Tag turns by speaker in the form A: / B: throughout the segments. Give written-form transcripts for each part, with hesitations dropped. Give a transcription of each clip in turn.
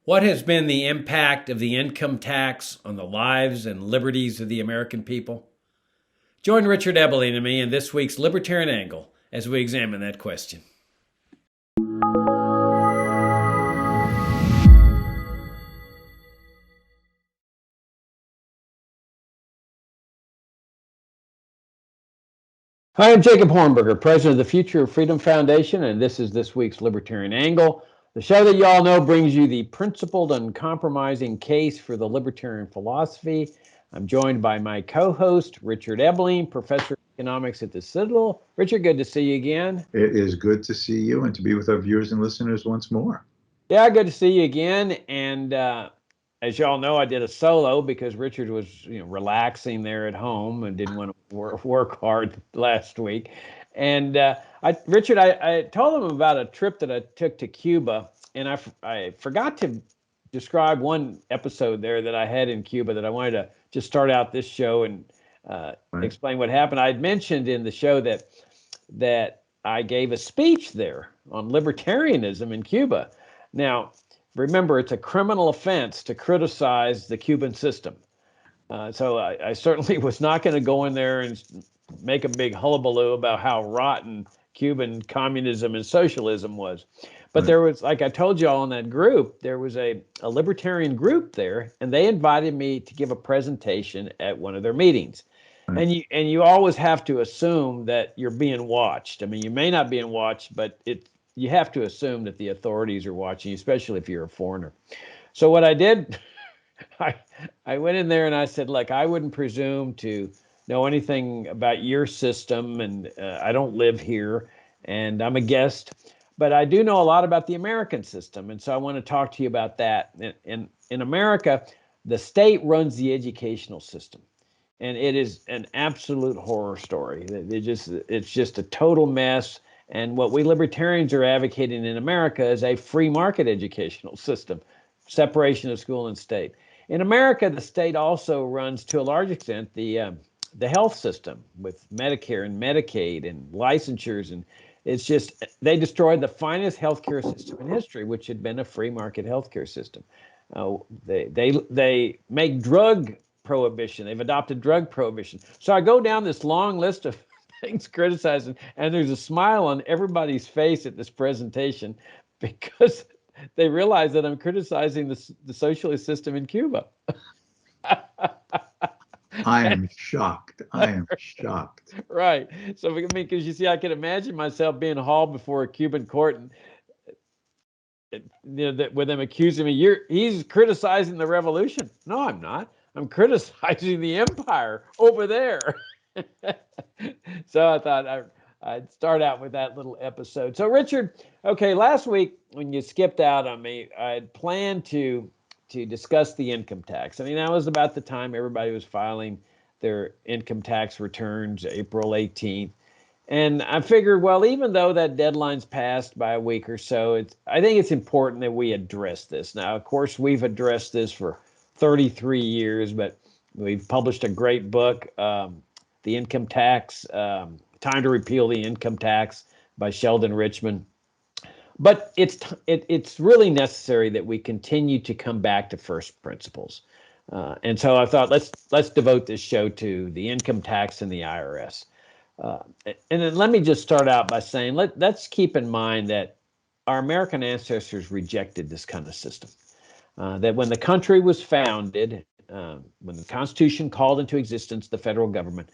A: What has been the impact of the income tax on the lives and liberties of the American people? Join Richard Ebeling and me in this week's Libertarian Angle as we examine that question. Hi, I'm Jacob Hornberger, president of the Future of Freedom Foundation, and this is this week's Libertarian Angle, the show that you all know brings you the principled, uncompromising case for the libertarian philosophy. I'm joined by my co-host, Richard Ebeling, professor of economics at the Citadel. Richard, good to see you again.
B: It is good to see you and to be with our viewers and listeners once more.
A: Yeah, good to see you again. And as y'all know, I did a solo because Richard was, relaxing there at home and didn't want to work hard last week. And Richard, I told him about a trip that I took to Cuba, and I forgot to describe one episode there that I had in Cuba that I wanted to just start out this show and explain what happened. I had mentioned in the show that I gave a speech there on libertarianism in Cuba. Now, remember, it's a criminal offense to criticize the Cuban system. So I certainly was not going to go in there and make a big hullabaloo about how rotten Cuban communism and socialism was. But there was, like I told you all in that group, there was a libertarian group there, and they invited me to give a presentation at one of their meetings. And you always have to assume that you're being watched. I mean, you may not be being watched, but you have to assume that the authorities are watching, especially if you're a foreigner. So what I did, I went in there and I said, look, I wouldn't presume to know anything about your system, and I don't live here, and I'm a guest, but I do know a lot about the American system, and so I want to talk to you about that. In America, the state runs the educational system, and it is an absolute horror story. It's just a total mess. And what we libertarians are advocating in America is a free market educational system, separation of school and state. In America, the state also runs, to a large extent, the health system with Medicare and Medicaid and licensures. And it's just, they destroyed the finest healthcare system in history, which had been a free market healthcare system. They make drug prohibition. They've adopted drug prohibition. So I go down this long list of things criticizing, and there's a smile on everybody's face at this presentation because they realize that I'm criticizing the socialist system in Cuba.
B: I am shocked. I am shocked.
A: Right. So, I mean, because you see, I can imagine myself being hauled before a Cuban court and with them accusing me, he's criticizing the revolution. No, I'm not. I'm criticizing the empire over there. So I thought I'd start out with that little episode. So Richard, okay, last week when you skipped out on me, I had planned to discuss the income tax. I mean, that was about the time everybody was filing their income tax returns, April 18th. And I figured, well, even though that deadline's passed by a week or so, I think it's important that we address this. Now, of course, we've addressed this for 33 years, but we've published a great book, The Income Tax, Time to Repeal the Income Tax by Sheldon Richman. But it's really necessary that we continue to come back to first principles. And so I thought, let's devote this show to the income tax and the IRS. And then let me just start out by saying, let's keep in mind that our American ancestors rejected this kind of system. That when the country was founded, when the Constitution called into existence the federal government,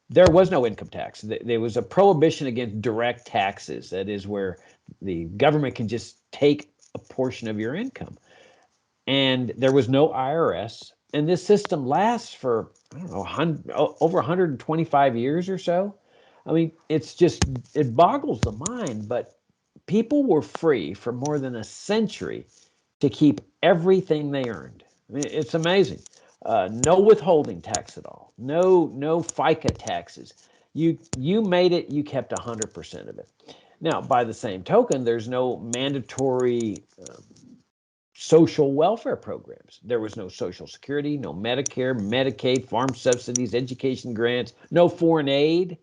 A: there was no income tax. There was a prohibition against direct taxes. That is where the government can just take a portion of your income. And there was no IRS. And this system lasts for, I don't know, over 125 years or so. I mean, it boggles the mind, but people were free for more than a century to keep everything they earned. I mean, it's amazing. No withholding tax at all. No FICA taxes. You made it, you kept 100% of it. Now, by the same token, there's no mandatory social welfare programs. There was no Social Security, no Medicare, Medicaid, farm subsidies, education grants, no foreign aid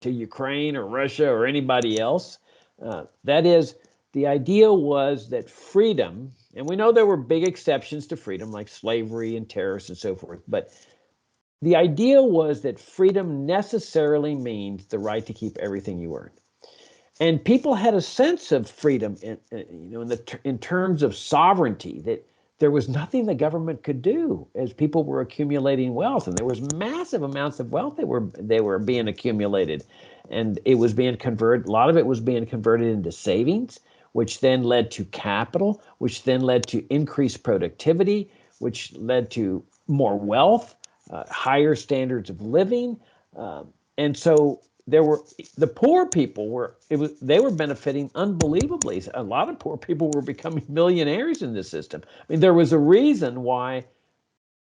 A: to Ukraine or Russia or anybody else. That is, the idea was that freedom And we know there were big exceptions to freedom, like slavery and terrorists and so forth. But the idea was that freedom necessarily means the right to keep everything you earn. And people had a sense of freedom, in terms of sovereignty, that there was nothing the government could do as people were accumulating wealth, and there was massive amounts of wealth they were being accumulated, and it was being converted. A lot of it was being converted into savings, which then led to capital, which then led to increased productivity, which led to more wealth, higher standards of living, and so there were the poor people they were benefiting unbelievably. A lot of poor people were becoming millionaires in this system. I mean, there was a reason why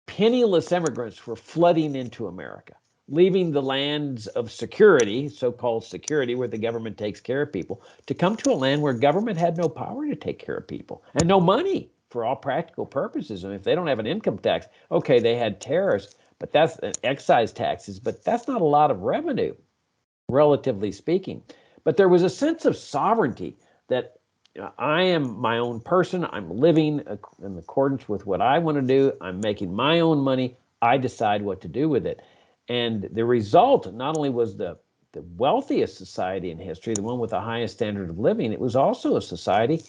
A: penniless immigrants were flooding into America, leaving the lands of security, so-called security, where the government takes care of people, to come to a land where government had no power to take care of people and no money for all practical purposes. And if they don't have an income tax, okay, they had tariffs, but that's excise taxes, but that's not a lot of revenue, relatively speaking. But there was a sense of sovereignty that I am my own person. I'm living in accordance with what I want to do. I'm making my own money. I decide what to do with it. And the result not only was the wealthiest society in history, the one with the highest standard of living, it was also a society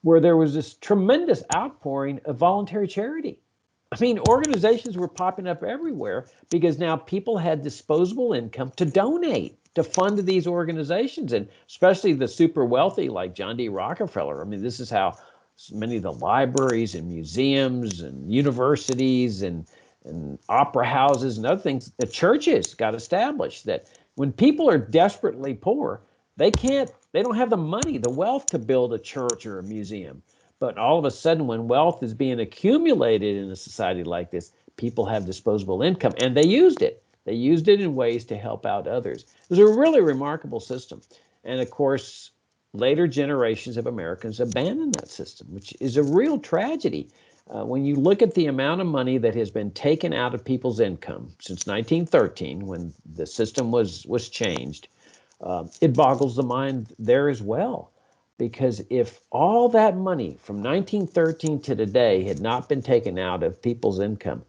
A: where there was this tremendous outpouring of voluntary charity. I mean, organizations were popping up everywhere because now people had disposable income to donate, to fund these organizations, and especially the super wealthy like John D. Rockefeller. I mean, this is how many of the libraries and museums and universities and opera houses and other things, the churches got established, that when people are desperately poor, they don't have the money, the wealth to build a church or a museum. But all of a sudden, when wealth is being accumulated in a society like this, people have disposable income, and they used it. They used it in ways to help out others. It was a really remarkable system. And of course, later generations of Americans abandoned that system, which is a real tragedy. When you look at the amount of money that has been taken out of people's income since 1913, when the system was changed, it boggles the mind there as well. Because if all that money from 1913 to today had not been taken out of people's income,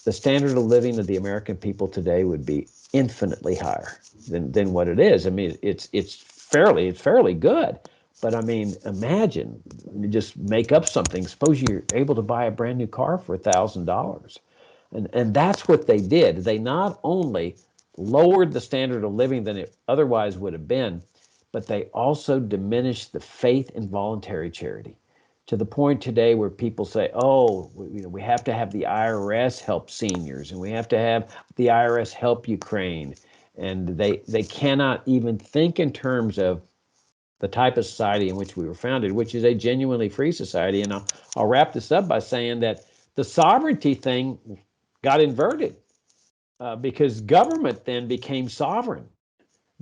A: the standard of living of the American people today would be infinitely higher than what it is. I mean, it's fairly good. But I mean, imagine, you just make up something. Suppose you're able to buy a brand new car for $1,000. And that's what they did. They not only lowered the standard of living than it otherwise would have been, but they also diminished the faith in voluntary charity, to the point today where people say, oh, we have to have the IRS help seniors, and we have to have the IRS help Ukraine. And they cannot even think in terms of the type of society in which we were founded, which is a genuinely free society. And I'll wrap this up by saying that the sovereignty thing got inverted, because government then became sovereign.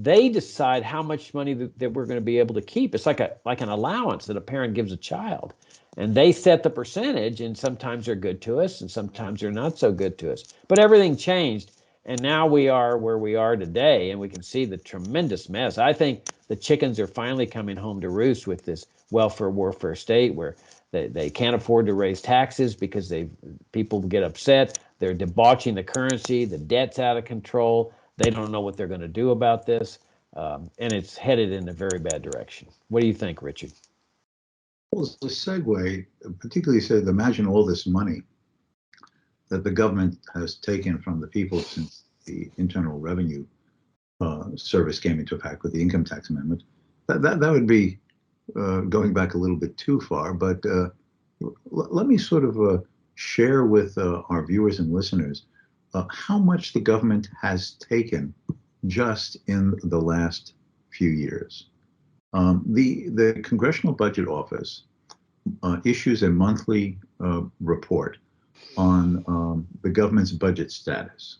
A: They decide how much money that we're going to be able to keep. It's like an allowance that a parent gives a child, and they set the percentage. And sometimes they're good to us, and sometimes they're not so good to us. But everything changed, and now we are where we are today, and we can see the tremendous mess. I think the chickens are finally coming home to roost with this welfare warfare state, where they can't afford to raise taxes because people get upset. They're debauching the currency. The debt's out of control. They don't know what they're going to do about this, and it's headed in a very bad direction. What do you think, Richard?
B: Well, as a segue, particularly said, imagine all this money that the government has taken from the people since the Internal Revenue Service came into effect with the Income Tax Amendment. That would be going back a little bit too far, but let me sort of share with our viewers and listeners how much the government has taken just in the last few years. The Congressional Budget Office issues a monthly report on the government's budget status.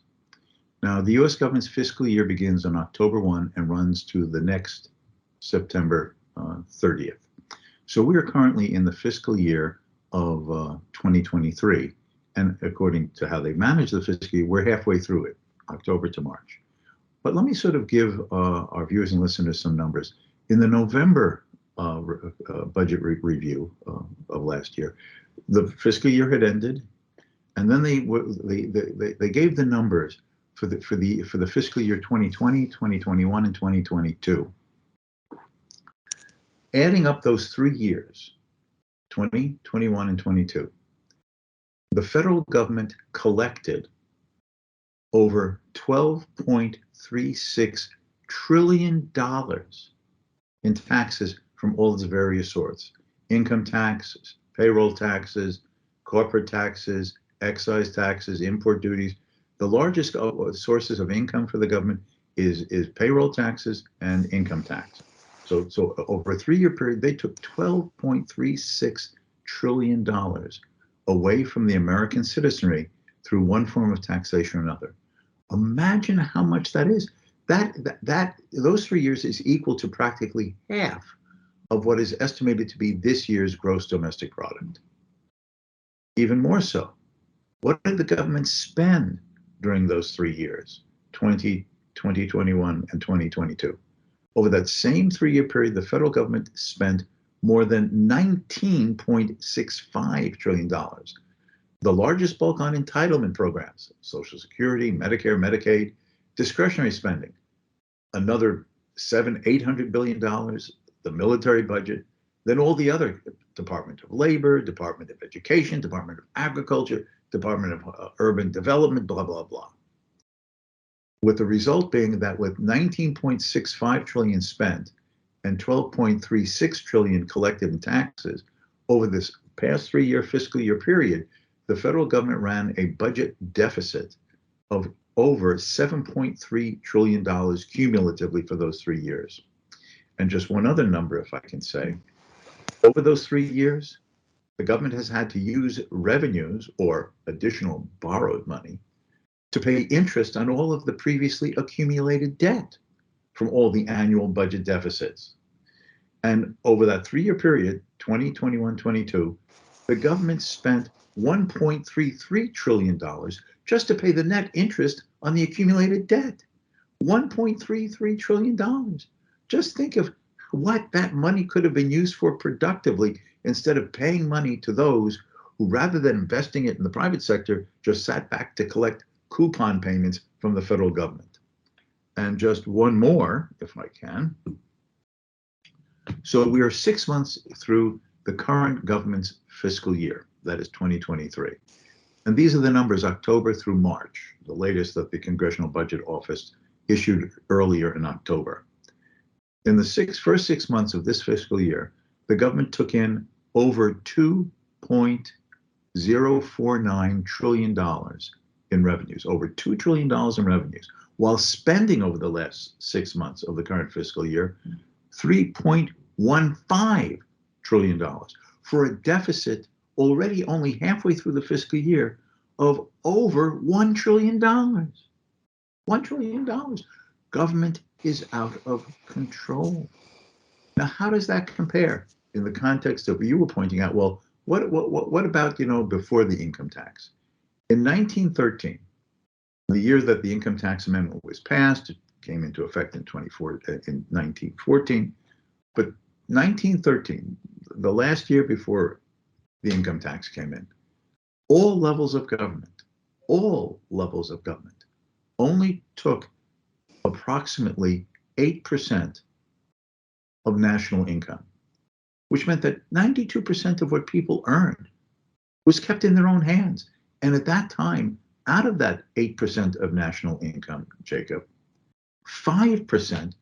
B: Now, the U.S. government's fiscal year begins on October 1 and runs to the next September 30th. So we are currently in the fiscal year of 2023. And according to how they manage the fiscal year, we're halfway through it, October to March. But let me sort of give our viewers and listeners some numbers. In the November budget review of last year. The fiscal year had ended, and then they gave the numbers for the fiscal year 2020, 2021, and 2022. Adding up those 3 years, 20, 21, and 22, the federal government collected over $12.36 trillion in taxes from all its various sorts: income taxes, payroll taxes, corporate taxes, excise taxes, import duties. The largest sources of income for the government is payroll taxes and income tax. So over a 3-year period, they took $12.36 trillion away from the American citizenry through one form of taxation or another. Imagine how much that is. Those 3 years is equal to practically half of what is estimated to be this year's gross domestic product. Even more so, what did the government spend during those 3 years, 2021, and 2022? Over that same 3-year period, the federal government spent more than $19.65 trillion. The largest bulk on entitlement programs: Social Security, Medicare, Medicaid, discretionary spending, another $800 billion, the military budget, then all the other Department of Labor, Department of Education, Department of Agriculture, Department of Urban Development, blah, blah, blah. With the result being that with 19.65 trillion spent and 12.36 trillion collected in taxes over this past 3-year fiscal year period, the federal government ran a budget deficit of over $7.3 trillion cumulatively for those 3 years. And just one other number, if I can say, over those 3 years, the government has had to use revenues or additional borrowed money to pay interest on all of the previously accumulated debt from all the annual budget deficits. And over that 3-year period, 2021, 22, the government spent $1.33 trillion just to pay the net interest on the accumulated debt. $1.33 trillion. Just think of what that money could have been used for productively instead of paying money to those who, rather than investing it in the private sector, just sat back to collect coupon payments from the federal government. And just one more, if I can. So we are 6 months through the current government's fiscal year, that is 2023. And these are the numbers October through March, the latest that the Congressional Budget Office issued earlier in October. In the first 6 months of this fiscal year, the government took in over $2.049 trillion in revenues, over $2 trillion in revenues, while spending over the last 6 months of the current fiscal year $3.15 trillion, for a deficit already only halfway through the fiscal year of over $1 trillion. $1 trillion. Government is out of control. Now, how does that compare in the context of, you were pointing out, well, what about, before the income tax? In 1913, the year that the income tax amendment was passed, it came into effect in 1914, but 1913, the last year before the income tax came in, all levels of government only took approximately 8% of national income, which meant that 92% of what people earned was kept in their own hands. And at that time, out of that 8% of national income, Jacob, 5%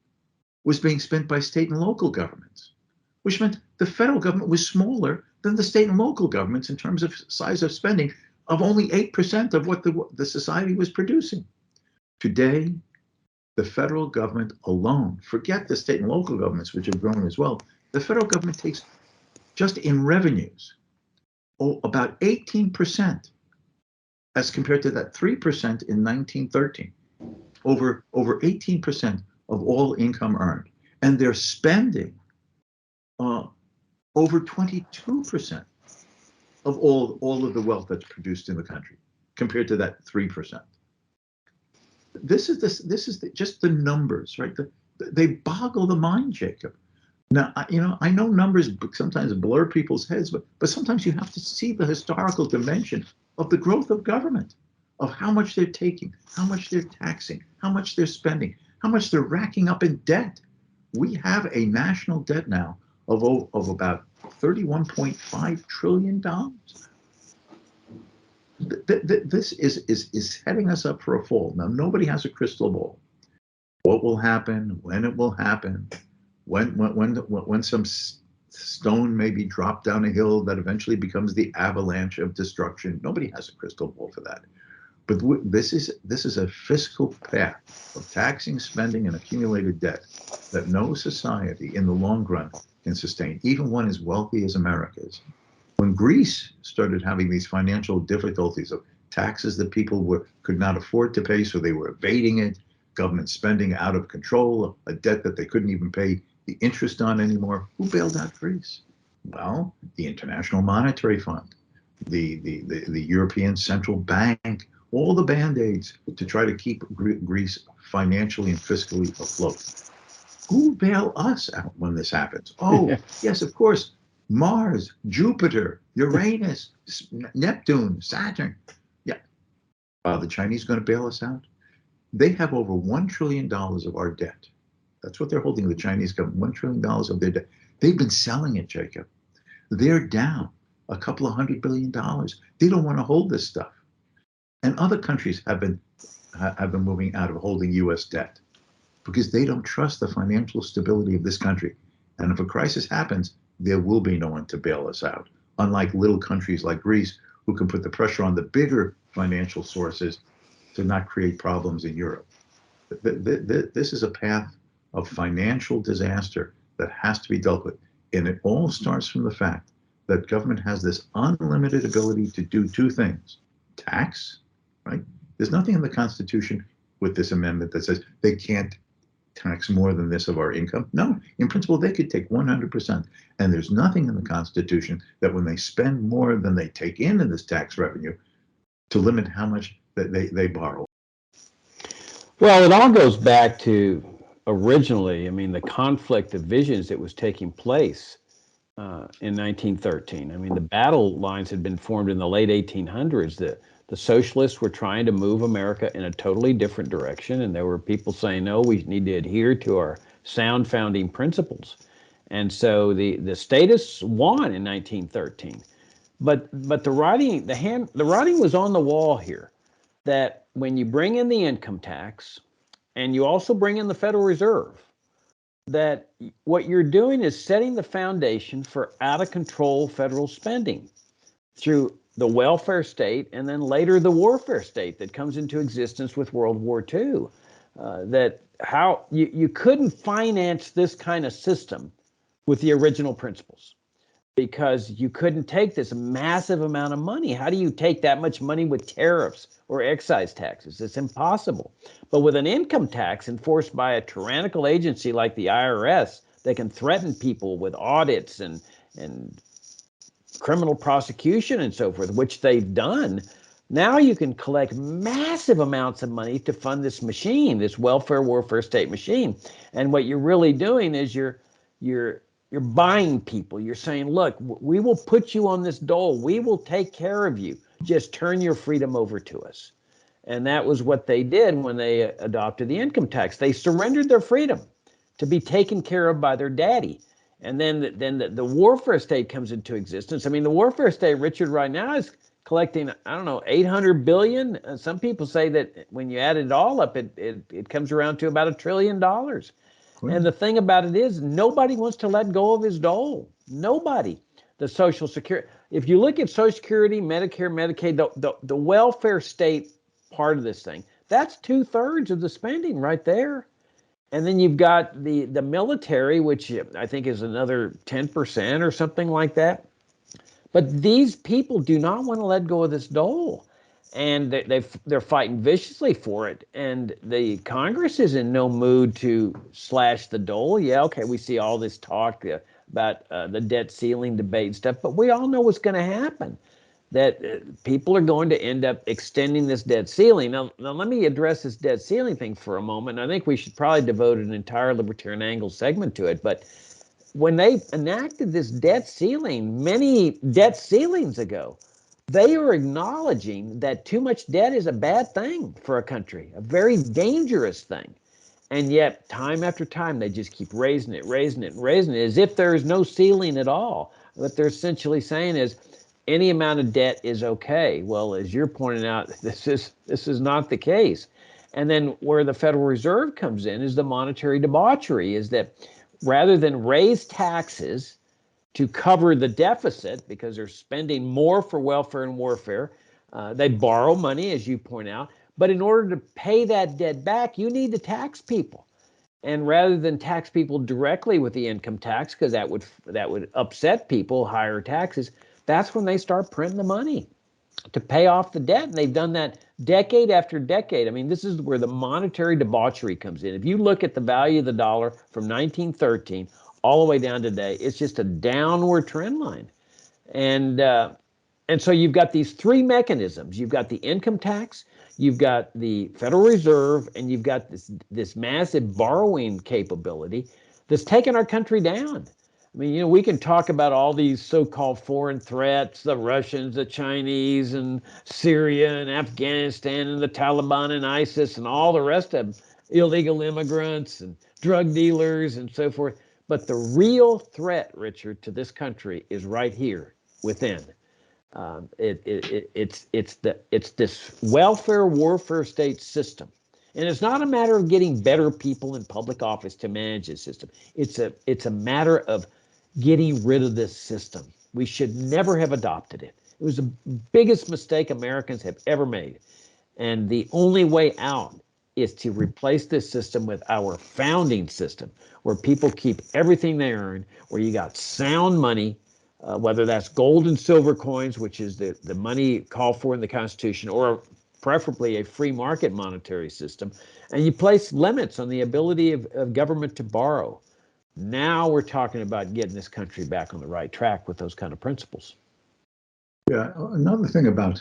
B: was being spent by state and local governments, which meant the federal government was smaller than the state and local governments in terms of size of spending, of only 8% of what the society was producing. Today, the federal government alone, forget the state and local governments, which have grown as well, the federal government takes, just in revenues, about 18%, as compared to that 3% in 1913, over 18% of all income earned. And they're spending over 22% of all of the wealth that's produced in the country, compared to that 3%. This is just the numbers, right? They boggle the mind, Jacob. Now, I know numbers sometimes blur people's heads, but sometimes you have to see the historical dimension of the growth of government, of how much they're taking, how much they're taxing, how much they're spending, how much they're racking up in debt. We have a national debt now of about $31.5 trillion. This is setting us up for a fall. Now, nobody has a crystal ball. What will happen, when it will happen, when some stone may be dropped down a hill that eventually becomes the avalanche of destruction. Nobody has a crystal ball for that. But this is a fiscal path of taxing, spending, and accumulated debt that no society in the long run can sustain, even one as wealthy as America is. When Greece started having these financial difficulties of taxes that people could not afford to pay, so they were evading it, government spending out of control, a debt that they couldn't even pay the interest on anymore, who bailed out Greece? Well, the International Monetary Fund, the European Central Bank, all the band-aids to try to keep Greece financially and fiscally afloat. Who bail us out when this happens? Oh, yes, of course, Mars, Jupiter, Uranus, Neptune, Saturn. Yeah. Are the Chinese going to bail us out? They have over $1 trillion of our debt. That's what they're holding, the Chinese government, $1 trillion of their debt. They've been selling it, Jacob. They're down a couple of $100 billion. They don't want to hold this stuff. And other countries have been moving out of holding U.S. debt because they don't trust the financial stability of this country. And if a crisis happens, there will be no one to bail us out. Unlike little countries like Greece, who can put the pressure on the bigger financial sources to not create problems in Europe. This is a path of financial disaster that has to be dealt with. And it all starts from the fact that government has this unlimited ability to do two things. Tax, right? There's nothing in the Constitution with this amendment that says they can't tax more than this of our income. No, in principle, they could take 100%. And there's nothing in the Constitution that when they spend more than they take in this tax revenue to limit how much that they borrow.
A: Well, it all goes back to originally, I mean, the conflict of visions that was taking place in 1913. I mean, the battle lines had been formed in the late 1800s. The socialists were trying to move America in a totally different direction, and there were people saying, no, we need to adhere to our sound founding principles. And so the statists won in 1913. But the writing was on the wall here that when you bring in the income tax and you also bring in the Federal Reserve, that what you're doing is setting the foundation for out of control federal spending through the welfare state and then later the warfare state that comes into existence with World War II. That how you couldn't finance this kind of system with the original principles because you couldn't take this massive amount of money. How do you take that much money with tariffs or excise taxes? It's impossible. But with an income tax enforced by a tyrannical agency like the IRS, they can threaten people with audits and criminal prosecution and so forth, which they've done. Now you can collect massive amounts of money to fund this machine, this welfare warfare state machine. And what you're really doing is you're buying people. You're saying, look, we will put you on this dole. We will take care of you. Just turn your freedom over to us. And that was what they did when they adopted the income tax. They surrendered their freedom to be taken care of by their daddy. And then the warfare state comes into existence. I mean, the warfare state, Richard, right now is collecting, I don't know, 800 billion. Some people say that when you add it all up, it comes around to about $1 trillion. And the thing about it is nobody wants to let go of his dole. Nobody. The Social Security. If you look at Social Security, Medicare, Medicaid, the welfare state part of this thing, that's 2/3 of the spending right there. And then you've got the military, which I think is another 10% or something like that. But these people do not want to let go of this dole. And they're fighting viciously for it. And the Congress is in no mood to slash the dole. Yeah, okay, we see all this talk about the debt ceiling debate and stuff, but we all know what's going to happen. That people are going to end up extending this debt ceiling. Now, let me address this debt ceiling thing for a moment. I think we should probably devote an entire Libertarian Angle segment to it. But when they enacted this debt ceiling, many debt ceilings ago, they are acknowledging that too much debt is a bad thing for a country, a very dangerous thing. And yet, time after time, they just keep raising it, raising it, raising it, as if there is no ceiling at all. What they're essentially saying is any amount of debt is okay. Well, as you're pointing out, this is not the case. And then where the Federal Reserve comes in is the monetary debauchery, is that rather than raise taxes to cover the deficit because they're spending more for welfare and warfare, they borrow money, as you point out. But in order to pay that debt back, you need to tax people. And rather than tax people directly with the income tax, because that would upset people, higher taxes, that's when they start printing the money to pay off the debt. And they've done that decade after decade. I mean, this is where the monetary debauchery comes in. If you look at the value of the dollar from 1913 all the way down to today, it's just a downward trend line. And so you've got these three mechanisms. You've got the income tax, you've got the Federal Reserve, and you've got this massive borrowing capability that's taken our country down. I mean, we can talk about all these so-called foreign threats, the Russians, the Chinese, and Syria, and Afghanistan, and the Taliban, and ISIS, and all the rest of them, illegal immigrants, and drug dealers, and so forth. But the real threat, Richard, to this country is right here within. It's this welfare warfare state system, and it's not a matter of getting better people in public office to manage this system. It's a matter of getting rid of this system. We should never have adopted it. It was the biggest mistake Americans have ever made, and the only way out is to replace this system with our founding system, where people keep everything they earn, where you got sound money. Whether that's gold and silver coins, which is the money called for in the Constitution, or preferably a free market monetary system, and you place limits on the ability of government to borrow. Now we're talking about getting this country back on the right track with those kind of principles.
B: Yeah, another thing about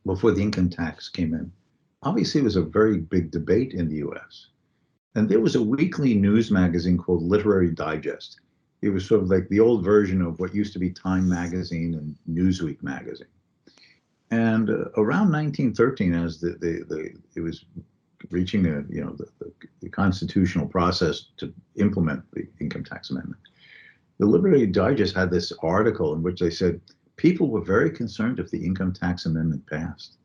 B: before the income tax came in, obviously it was a very big debate in the US. And there was a weekly news magazine called Literary Digest. It was sort of like the old version of what used to be Time magazine and Newsweek magazine. And around 1913, as it was reaching the constitutional process to implement the income tax amendment, the Literary Digest had this article in which they said people were very concerned if the income tax amendment passed,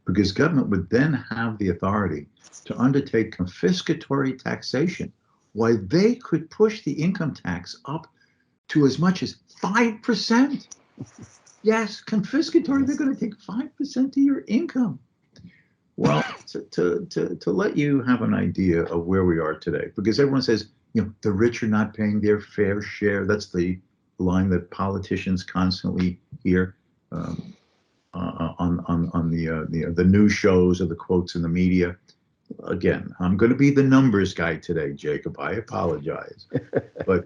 B: because government would then have the authority to undertake confiscatory taxation, why they could push the income tax up to as much as 5%. Yes, confiscatory, they're going to take 5% of your income. Well, to let you have an idea of where we are today, because everyone says, the rich are not paying their fair share. That's the line that politicians constantly hear on the news shows or the quotes in the media. Again, I'm going to be the numbers guy today, Jacob. I apologize. But,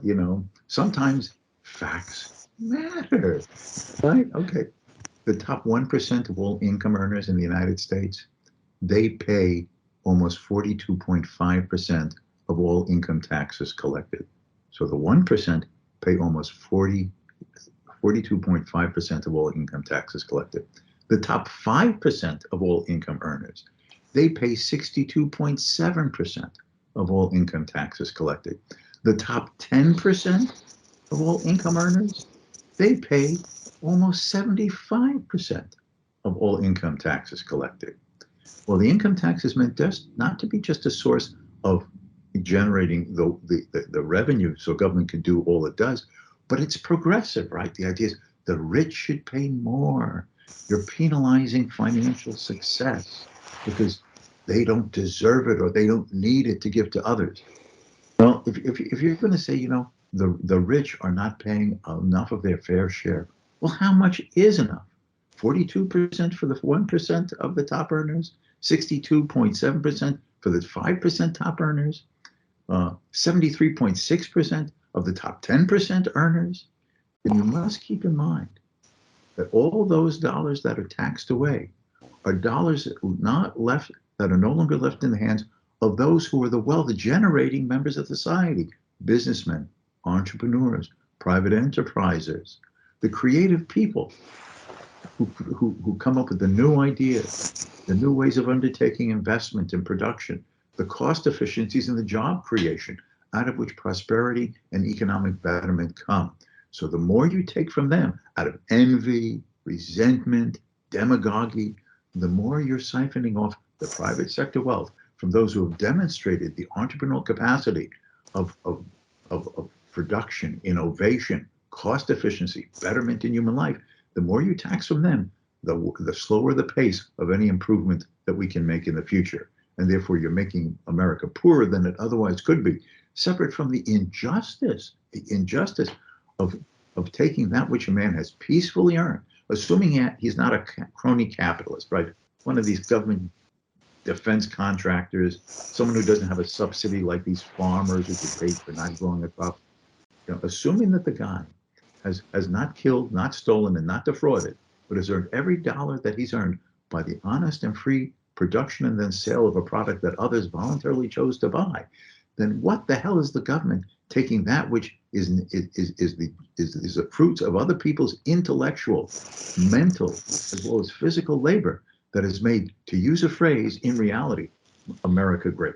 B: sometimes facts matter, right? Okay. The top 1% of all income earners in the United States, they pay almost 42.5% of all income taxes collected. So the 1% pay almost 42.5% of all income taxes collected. The top 5% of all income earners, they pay 62.7% of all income taxes collected. The top 10% of all income earners, they pay almost 75% of all income taxes collected. Well, the income tax is meant just not to be just a source of generating the revenue so government can do all it does, but it's progressive, right? The idea is the rich should pay more. You're penalizing financial success because they don't deserve it or they don't need it to give to others. Well, if you're going to say, the rich are not paying enough of their fair share, well, how much is enough? 42% for the 1% of the top earners, 62.7% for the 5% top earners, 73.6% of the top 10% earners. And you must keep in mind that all those dollars that are taxed away are dollars that are no longer left in the hands of those who are the wealth generating members of society, businessmen, entrepreneurs, private enterprises, the creative people who come up with the new ideas, the new ways of undertaking investment and production, the cost efficiencies and the job creation out of which prosperity and economic betterment come. So the more you take from them out of envy, resentment, demagoguery, the more you're siphoning off the private sector wealth from those who have demonstrated the entrepreneurial capacity of production, innovation, cost efficiency, betterment in human life. The more you tax from them, the slower the pace of any improvement that we can make in the future. And therefore, you're making America poorer than it otherwise could be, separate from the injustice of, of taking that which a man has peacefully earned, assuming he's not a crony capitalist, right? One of these government defense contractors, someone who doesn't have a subsidy like these farmers who get paid for not growing a crop. Assuming that the guy has not killed, not stolen, and not defrauded, but has earned every dollar that he's earned by the honest and free production and then sale of a product that others voluntarily chose to buy, then what the hell is the government taking that which is the fruits of other people's intellectual, mental, as well as physical labor that has made, to use a phrase, in reality, America great?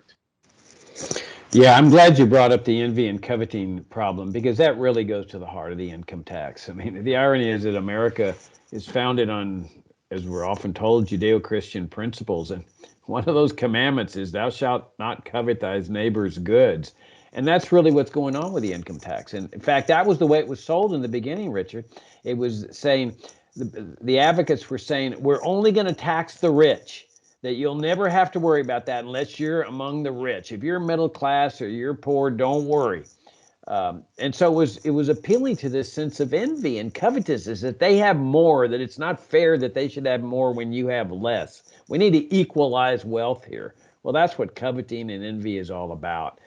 A: Yeah, I'm glad you brought up the envy and coveting problem, because that really goes to the heart of the income tax. I mean, the irony is that America is founded on, as we're often told, Judeo-Christian principles. And one of those commandments is thou shalt not covet thy neighbor's goods. And that's really what's going on with the income tax. And in fact, that was the way it was sold in the beginning, Richard. It was saying, the advocates were saying, we're only going to tax the rich, that you'll never have to worry about that unless you're among the rich. If you're middle class or you're poor, don't worry. And so it was appealing to this sense of envy and covetousness, that they have more, that it's not fair that they should have more when you have less. We need to equalize wealth here. Well, that's what coveting and envy is all about.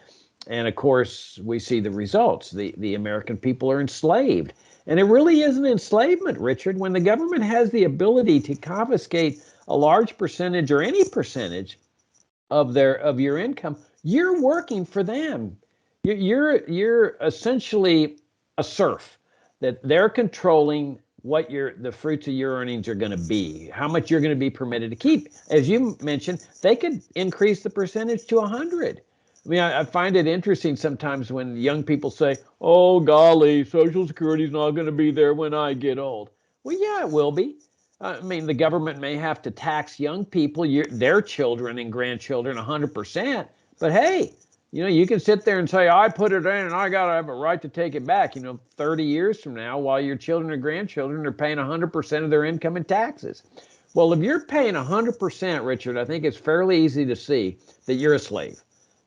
A: And of course, we see the results. The American people are enslaved. And it really is an enslavement, Richard, when the government has the ability to confiscate a large percentage or any percentage of your income. You're working for them. You're essentially a serf, that they're controlling what the fruits of your earnings are going to be, how much you're going to be permitted to keep. As you mentioned, they could increase the percentage to 100. I mean, I find it interesting sometimes when young people say, oh, golly, Social Security's not going to be there when I get old. Well, yeah, it will be. I mean, the government may have to tax young people, their children and grandchildren 100%. But hey, you can sit there and say, I put it in and I got to have a right to take it back, 30 years from now, while your children or grandchildren are paying 100% of their income in taxes. Well, if you're paying 100%, Richard, I think it's fairly easy to see that you're a slave,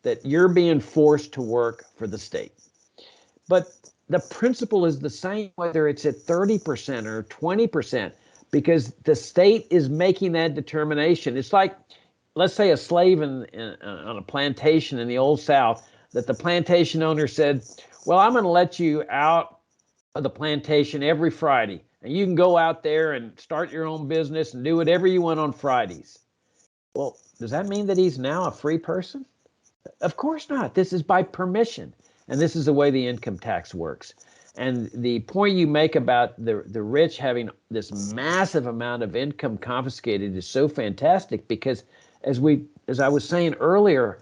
A: that you're being forced to work for the state. But the principle is the same whether it's at 30% or 20%, because the state is making that determination. It's like, let's say, a slave on a plantation in the Old South, that the plantation owner said, well, I'm going to let you out of the plantation every Friday, and you can go out there and start your own business and do whatever you want on Fridays. Well, does that mean that he's now a free person? Of course not. This is by permission. And this is the way the income tax works. And the point you make about the rich having this massive amount of income confiscated is so fantastic, because as I was saying earlier,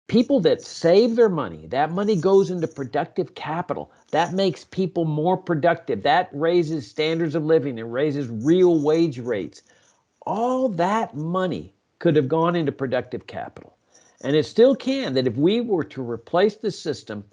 A: people that save their money, that money goes into productive capital. That makes people more productive. That raises standards of living and raises real wage rates. All that money could have gone into productive capital. And it still can, that if we were to replace the system,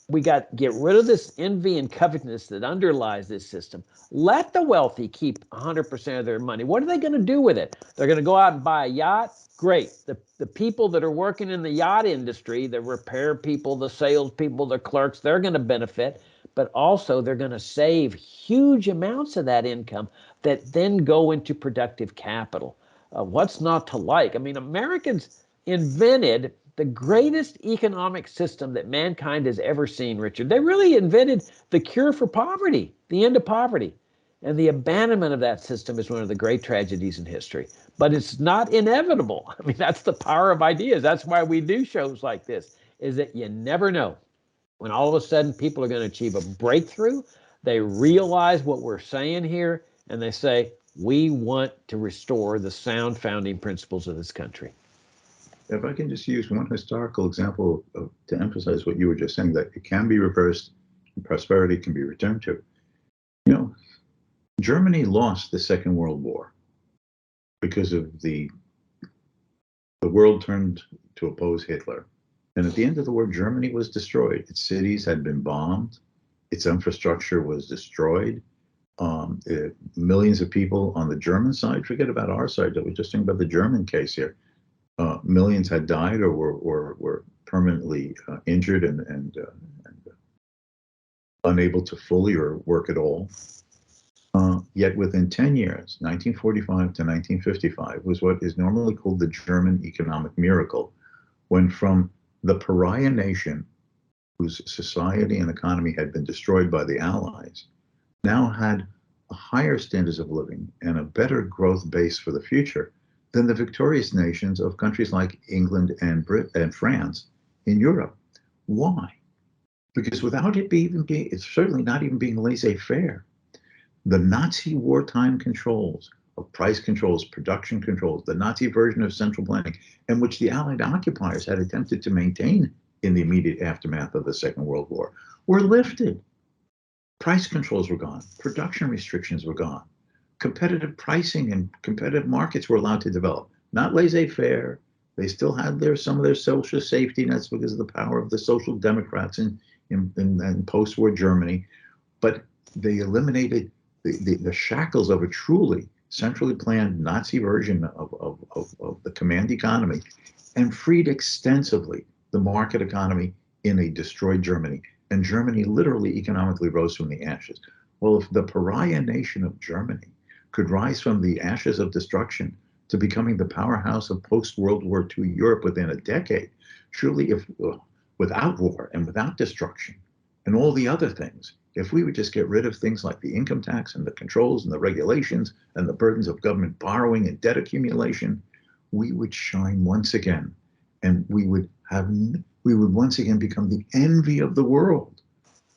A: we got to get rid of this envy and covetousness that underlies this system. Let the wealthy keep 100% of their money. What are they going to do with it? They're going to go out and buy a yacht? Great. The people that are working in the yacht industry, the repair people, the sales people, the clerks, they're going to benefit. But also they're going to save huge amounts of that income that then go into productive capital. What's not to like? I mean, Americans invented the greatest economic system that mankind has ever seen, Richard. They really invented the cure for poverty, the end of poverty. And the abandonment of that system is one of the great tragedies in history. But it's not inevitable. I mean, that's the power of ideas. That's why we do shows like this, is that you never know. when all of a sudden people are going to achieve a breakthrough, they realize what we're saying here, and they say, we want to restore the sound founding principles of this country.
B: If I can just use one historical example to emphasize what you were just saying, that it can be reversed and prosperity can be returned to. You know, Germany lost the Second World War because of the world turned to oppose Hitler. And at the end of the war, Germany was destroyed. Its cities had been bombed. Its infrastructure was destroyed. Millions of people on the German side, forget about our side, we're just thinking about the German case here. Millions had died or were permanently injured and unable to fully or work at all. Yet within 10 years, 1945 to 1955, was what is normally called the German economic miracle, when from the pariah nation whose society and economy had been destroyed by the Allies, now had a higher standards of living and a better growth base for the future than the victorious nations of countries like England and France in Europe. Why? Because without it it's certainly not even being laissez-faire. The Nazi wartime controls of price controls, production controls, the Nazi version of central planning, and which the Allied occupiers had attempted to maintain in the immediate aftermath of the Second World War, were lifted. Price controls were gone. Production restrictions were gone. Competitive pricing and competitive markets were allowed to develop. Not laissez-faire. They still had some of their social safety nets because of the power of the social democrats in post-war Germany, but they eliminated the shackles of a truly centrally planned Nazi version of the command economy and freed extensively the market economy in a destroyed Germany. And Germany literally economically rose from the ashes. Well, if the pariah nation of Germany could rise from the ashes of destruction to becoming the powerhouse of post-World War II Europe within a decade, surely if without war and without destruction and all the other things, if we would just get rid of things like the income tax and the controls and the regulations and the burdens of government borrowing and debt accumulation, we would shine once again, and we would once again become the envy of the world.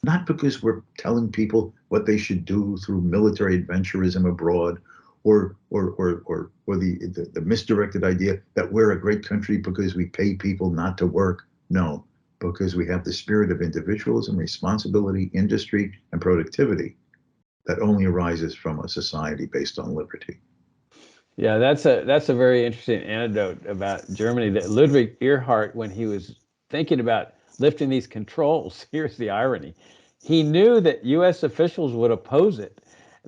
B: Not because we're telling people what they should do through military adventurism abroad, or the misdirected idea that we're a great country because we pay people not to work. No, because we have the spirit of individualism, responsibility, industry, and productivity that only arises from a society based on liberty.
A: Yeah, that's a very interesting anecdote about Germany. That Ludwig Erhard, when he was thinking about lifting these controls, here's the irony: he knew that U.S. officials would oppose it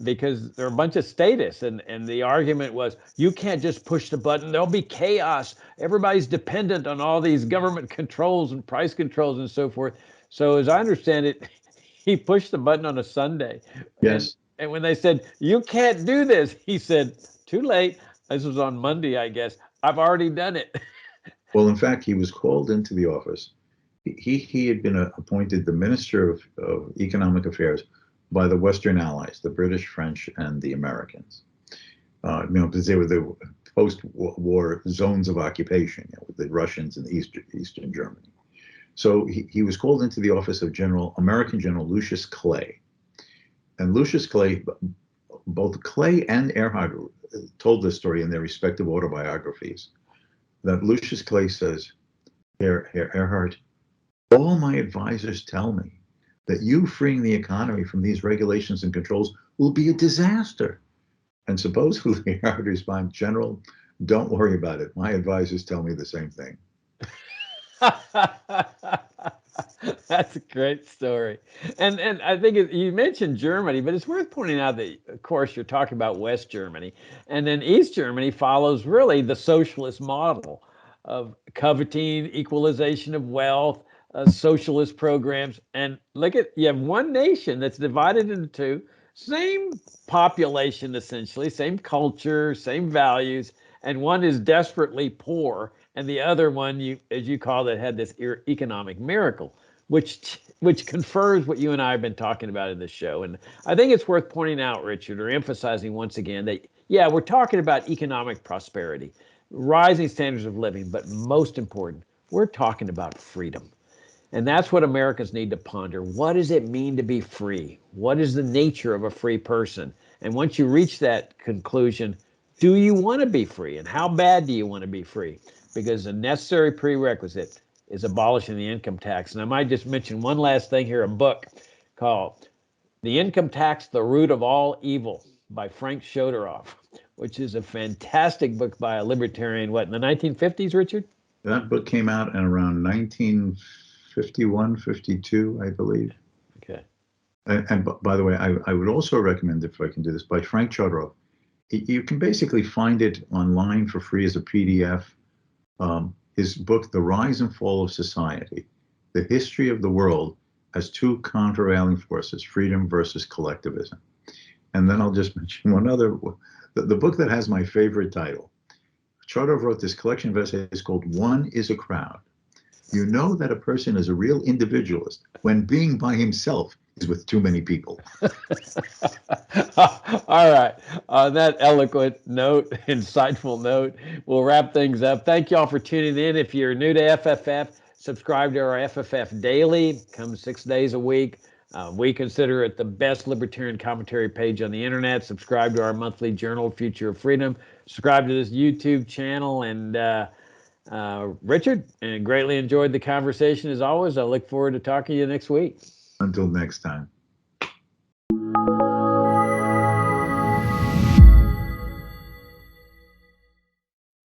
A: because they're a bunch of statists, and the argument was, you can't just push the button; there'll be chaos. Everybody's dependent on all these government controls and price controls and so forth. So, as I understand it, he pushed the button on a Sunday,
B: Yes.
A: and when they said, you can't do this, he said, too late. This was on Monday, I guess. I've already done it.
B: Well, in fact, he was called into the office. He had been appointed the Minister of Economic Affairs by the Western Allies, the British, French, and the Americans. Because they were the post-war zones of occupation, with the Russians and Eastern Germany. So he was called into the office of American General Lucius Clay. And Lucius Clay, both Clay and Erhard told this story in their respective autobiographies, that Lucius Clay says, Herr Erhard, all my advisors tell me that you freeing the economy from these regulations and controls will be a disaster. And supposedly Erhard responds, General, don't worry about it. My advisors tell me the same thing.
A: That's a great story. And I think you mentioned Germany, but it's worth pointing out that, of course, you're talking about West Germany. And then East Germany follows really the socialist model of coveting, equalization of wealth, socialist programs. And look you have one nation that's divided into two, same population essentially, same culture, same values, and one is desperately poor, and the other one, as you call it, had this economic miracle, which confirms what you and I have been talking about in this show. And I think it's worth pointing out, Richard, or emphasizing once again that, yeah, we're talking about economic prosperity, rising standards of living, but most important, we're talking about freedom. And that's what Americans need to ponder. What does it mean to be free? What is the nature of a free person? And once you reach that conclusion, do you want to be free? And how bad do you want to be free? Because a necessary prerequisite is abolishing the income tax. And I might just mention one last thing here, a book called The Income Tax, The Root of All Evil by Frank Chodoroff, which is a fantastic book by a libertarian, what, in the 1950s, Richard?
B: That book came out in around 1951, 52, I believe.
A: Okay.
B: And by the way, I would also recommend, if I can do this, by Frank Chodoroff. You can basically find it online for free as a PDF. His book, The Rise and Fall of Society, The History of the World as Two Countervailing Forces, Freedom versus Collectivism. And then I'll just mention one other, the book that has my favorite title. Chodoroff wrote this collection of essays called One is a Crowd. You know that a person is a real individualist when being by himself is with too many people.
A: All right. On that eloquent note, insightful note, we'll wrap things up. Thank you all for tuning in. If you're new to FFF, subscribe to our FFF Daily. Comes 6 days a week. We consider it the best libertarian commentary page on the internet. Subscribe to our monthly journal, Future of Freedom. Subscribe to this YouTube channel. And Richard, and greatly enjoyed the conversation as always. I look forward to talking to you next week.
B: Until next time.